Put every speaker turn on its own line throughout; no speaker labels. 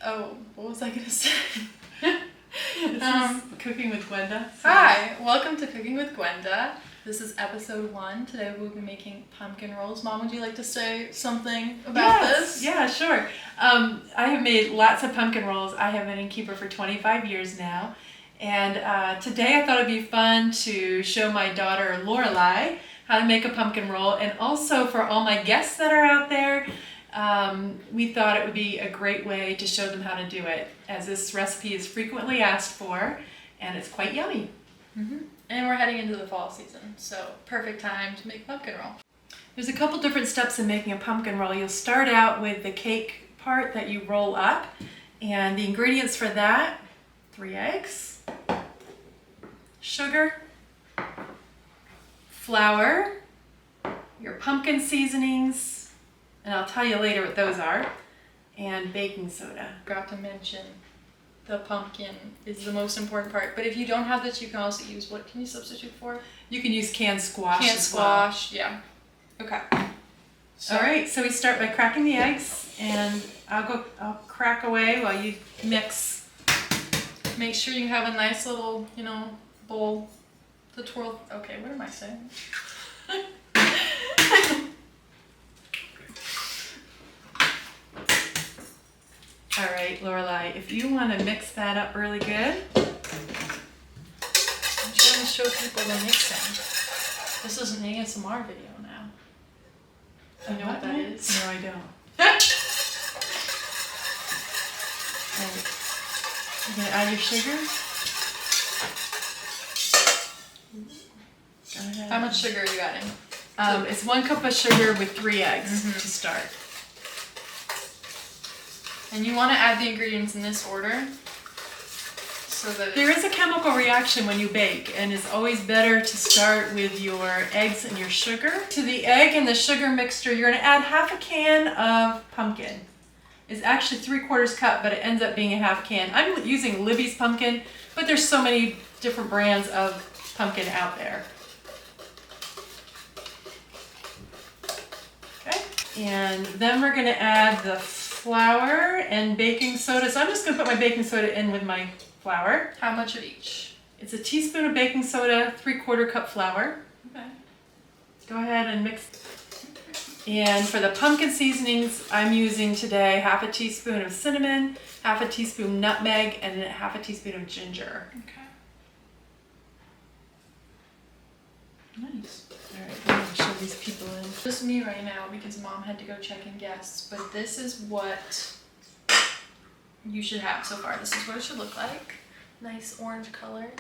Oh, what was I gonna say?
This is Cooking with Gwenda. So.
Hi, welcome to Cooking with Gwenda. This is episode 1. Today we'll be making pumpkin rolls. Mom, would you like to say something about this?
Yeah, sure. I have made lots of pumpkin rolls. I have been innkeeper for 25 years now. And today I thought it'd be fun to show my daughter Lorelei how to make a pumpkin roll. And also for all my guests that are out there, we thought it would be a great way to show them how to do it, as this recipe is frequently asked for and it's quite yummy.
Mm-hmm. And we're heading into the fall season, so perfect time to make pumpkin roll.
There's a couple different steps in making a pumpkin roll. You'll start out with the cake part that you roll up, and the ingredients for that: 3 eggs, sugar, flour, your pumpkin seasonings, and I'll tell you later what those are, and baking soda.
Forgot to mention the pumpkin is the most important part, but if you don't have this, you can also use, what can you substitute for?
You can use canned squash.
Canned squash, well. Yeah. Okay.
So, all right, so we start by cracking the eggs, and I'll crack away while you mix.
Make sure you have a nice little, bowl to twirl. Okay, what am I saying?
All right, Lorelei, if you want to mix that up really good.
I'm trying to show people the mixing. This is an ASMR video now. You know what that is?
No, I don't. And you're going to add your sugar? Go ahead.
How much sugar are you adding?
It's 1 cup of sugar with 3 eggs to start.
And you want to add the ingredients in this order, so that
there is a chemical reaction when you bake, and it's always better to start with your eggs and your sugar. To the egg and the sugar mixture, you're going to add half a can of pumpkin. It's actually 3/4 cup, but it ends up being a half can. I'm using Libby's pumpkin, but there's so many different brands of pumpkin out there. Okay, and then we're going to add the flour and baking soda. So I'm just going to put my baking soda in with my flour.
How much of each?
It's a teaspoon of baking soda, 3/4 cup flour.
Okay.
Go ahead and mix. And for the pumpkin seasonings, I'm using today half a teaspoon of cinnamon, half a teaspoon nutmeg, and then half a teaspoon of ginger.
Okay.
Nice. All right, I'm going to show these people in.
Just me right now because Mom had to go check in guests, but this is what you should have so far. This is what it should look like. Nice orange color.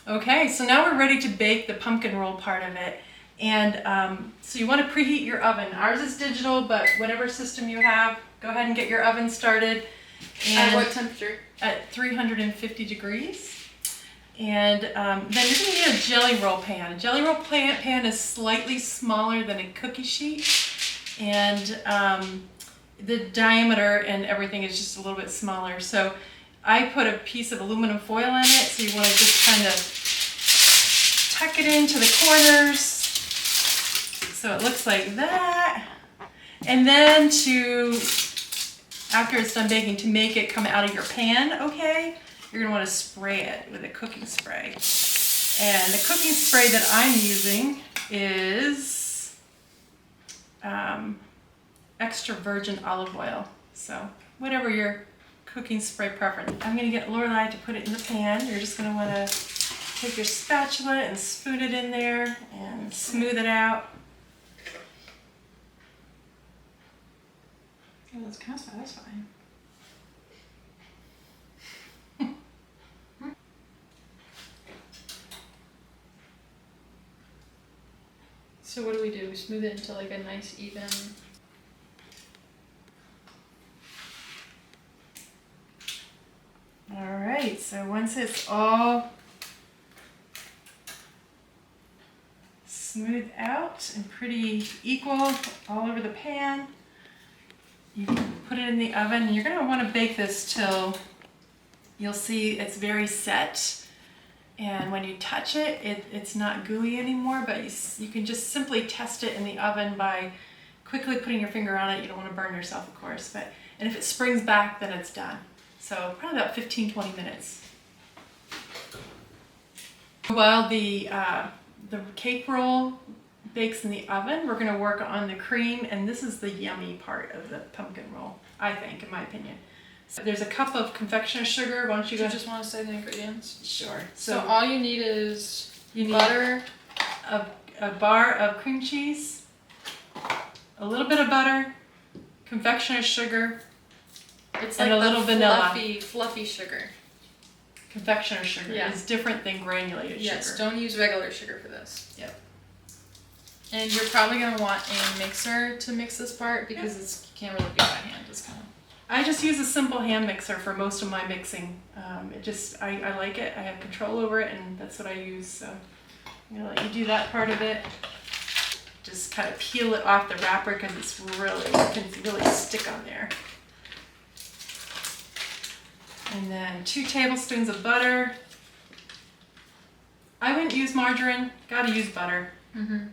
Okay, so now we're ready to bake the pumpkin roll part of it. And so you want to preheat your oven. Ours is digital, but whatever system you have, go ahead and get your oven started. And
at what temperature?
At 350 degrees. And then you're going to need a jelly roll pan. A jelly roll pan is slightly smaller than a cookie sheet, and the diameter and everything is just a little bit smaller. So I put a piece of aluminum foil in it, so you want to just kind of tuck it into the corners so it looks like that. And then after it's done baking, to make it come out of your pan, okay? You're going to want to spray it with a cooking spray. And the cooking spray that I'm using is extra virgin olive oil. So whatever your cooking spray preference. I'm going to get Lorelei to put it in the pan. You're just going to want to take your spatula and spoon it in there and smooth it out.
Oh, that's kind of satisfying. So what do? We smooth it into like a nice even...
All right, so once it's all smooth out and pretty equal all over the pan, you can put it in the oven. You're going to want to bake this till you'll see it's very set. And when you touch it, it's not gooey anymore, but you can just simply test it in the oven by quickly putting your finger on it. You don't want to burn yourself, of course, but And if it springs back, then it's done. So probably about 15-20 minutes. While the cake roll bakes in the oven, we're gonna work on the cream, and this is the yummy part of the pumpkin roll, I think, in my opinion. So there's a cup of confectioner's sugar. Why don't you
Do
go?
you just want to say the ingredients?
Sure.
So all you need is
you need
butter,
a bar of cream cheese, a little bit of butter, confectioner's sugar,
it's
and
like
a little vanilla.
fluffy sugar.
Confectioner's sugar
Yeah.
is different than granulated
Yes,
sugar.
don't use regular sugar for this.
Yep.
And you're probably gonna want a mixer to mix this part because you can't really do it by hand. It's kind of.
I just use a simple hand mixer for most of my mixing. I like it. I have control over it, and that's what I use. So I'm gonna let you do that part of it. Just kind of peel it off the wrapper because it can really stick on there. And then 2 tablespoons of butter. I wouldn't use margarine. Gotta use butter.
Mm-hmm.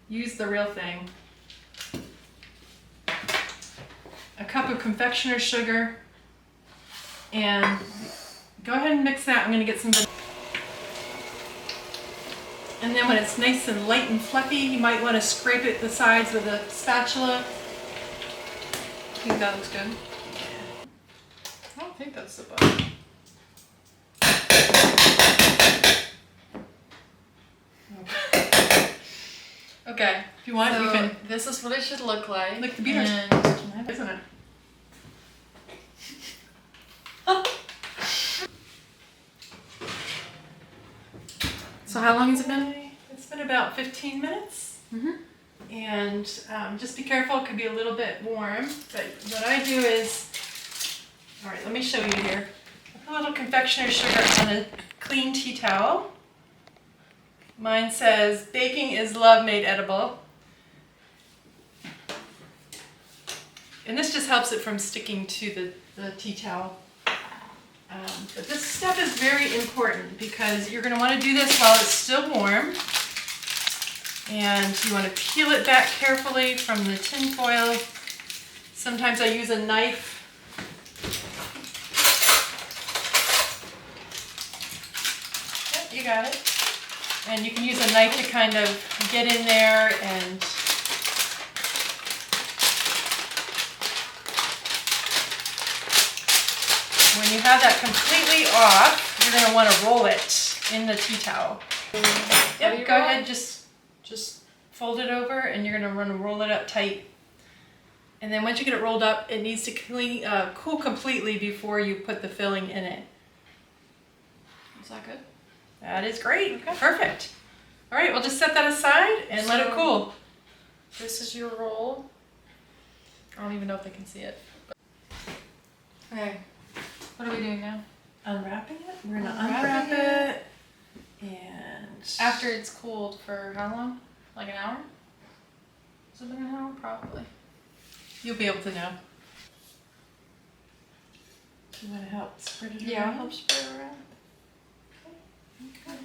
Use the real thing. A cup of confectioner's sugar. And go ahead and mix that. I'm gonna get some. And then when it's nice and light and fluffy, you might want to scrape it the sides with a spatula.
I think that looks good. I don't think that's the butter. Okay.
If you want,
so
you can
this is what it should look like.
lick the beaters,
And
isn't it?
so how long has it been?
It's been about 15 minutes.
Mm-hmm.
And just be careful, it could be a little bit warm. But what I do is, all right, let me show you here. I put a little confectioner's sugar on a clean tea towel. Mine says, baking is love made edible. And this just helps it from sticking to the tea towel. But this stuff is very important because you're going to want to do this while it's still warm. And you want to peel it back carefully from the tin foil. Sometimes I use a knife. Yep, you got it. And you can use a knife to kind of get in there and when you have that completely off, you're going to want to roll it in the tea towel. Yep, go ahead, just fold it over and you're going to want to roll it up tight. And then once you get it rolled up, it needs to cool completely before you put the filling in it.
Is that good?
That is great. Okay. Perfect. All right, we'll just set that aside and let it cool.
This is your roll. I don't even know if they can see it. Okay. What are we doing now?
Unwrapping it. We're going to unwrap it. And
after it's cooled for how long? Like an hour? Has it been an hour? Probably.
You'll be able to know. Do you want to help spread it around?
Yeah, I'll help spread it around.
Okay.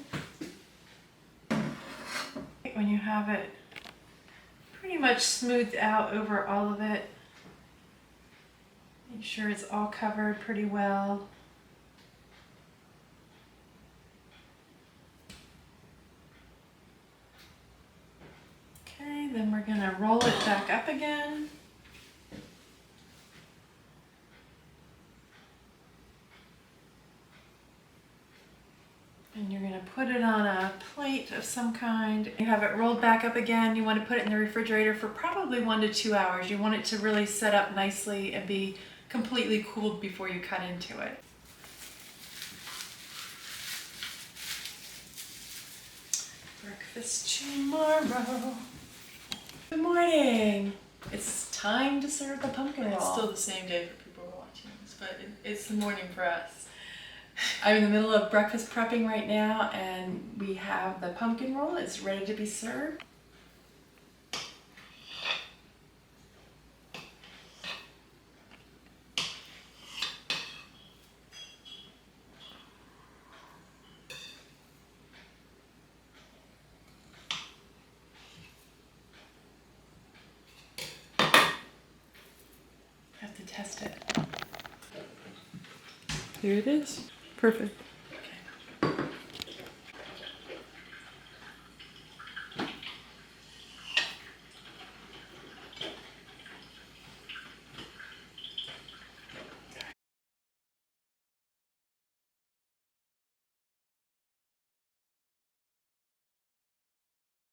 When you have it pretty much smoothed out over all of it, make sure it's all covered pretty well. Okay, then we're going to roll it back up again. And you're going to put it on a plate of some kind. You have it rolled back up again. You want to put it in the refrigerator for probably 1 to 2 hours. You want it to really set up nicely and be completely cooled before you cut into it. Breakfast tomorrow. Good morning. It's time to serve the pumpkin roll.
It's still the same day for people who are watching this, but it's the morning for us.
I'm in the middle of breakfast prepping right now, and we have the pumpkin roll. It's ready to be served. Have to test it.
There it is. Perfect.